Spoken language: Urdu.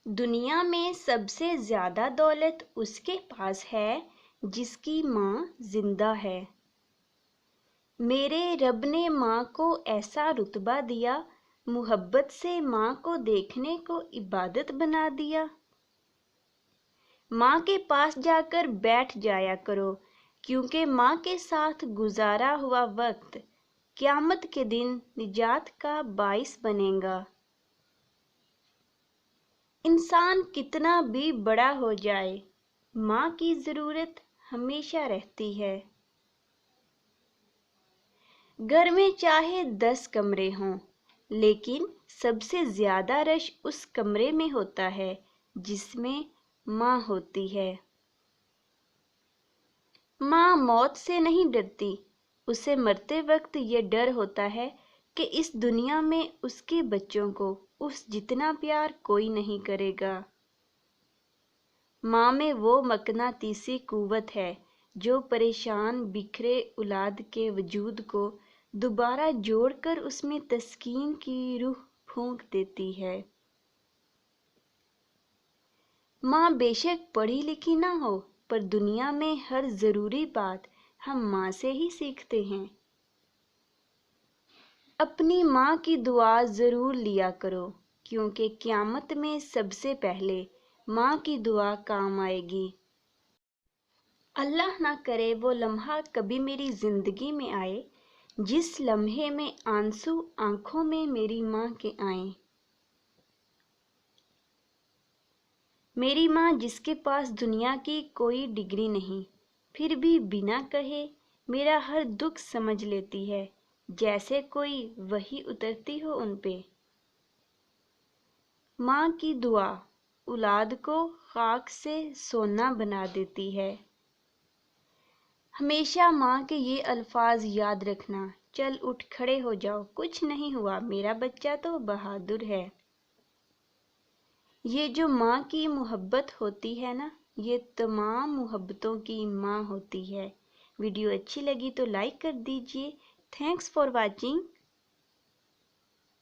دنیا میں سب سے زیادہ دولت اس کے پاس ہے جس کی ماں زندہ ہے۔ میرے رب نے ماں کو ایسا رتبہ دیا، محبت سے ماں کو دیکھنے کو عبادت بنا دیا۔ ماں کے پاس جا کر بیٹھ جایا کرو، کیونکہ ماں کے ساتھ گزارا ہوا وقت قیامت کے دن نجات کا باعث بنے گا۔ انسان کتنا بھی بڑا ہو جائے، ماں کی ضرورت ہمیشہ رہتی ہے۔ گھر میں چاہے 10 کمرے ہوں، لیکن سب سے زیادہ رش اس کمرے میں ہوتا ہے جس میں ماں ہوتی ہے۔ ماں موت سے نہیں ڈرتی، اسے مرتے وقت یہ ڈر ہوتا ہے کہ اس دنیا میں اس کے بچوں کو اس جتنا پیار کوئی نہیں کرے گا۔ ماں میں وہ مقناطیسی قوت ہے جو پریشان بکھرے اولاد کے وجود کو دوبارہ جوڑ کر اس میں تسکین کی روح پھونک دیتی ہے۔ ماں بے شک پڑھی لکھی نہ ہو، پر دنیا میں ہر ضروری بات ہم ماں سے ہی سیکھتے ہیں۔ اپنی ماں کی دعا ضرور لیا کرو، کیونکہ قیامت میں سب سے پہلے ماں کی دعا کام آئے گی۔ اللہ نہ کرے وہ لمحہ کبھی میری زندگی میں آئے جس لمحے میں آنسو آنکھوں میں میری ماں کے آئیں۔ میری ماں جس کے پاس دنیا کی کوئی ڈگری نہیں، پھر بھی بنا کہے میرا ہر دکھ سمجھ لیتی ہے، جیسے کوئی وحی اترتی ہو ان پہ۔ ماں کی دعا اولاد کو خاک سے سونا بنا دیتی ہے۔ ہمیشہ ماں کے یہ الفاظ یاد رکھنا، چل اٹھ کھڑے ہو جاؤ، کچھ نہیں ہوا، میرا بچہ تو بہادر ہے۔ یہ جو ماں کی محبت ہوتی ہے نا، یہ تمام محبتوں کی ماں ہوتی ہے۔ ویڈیو اچھی لگی تو لائک کر دیجیے۔ Thanks for watching.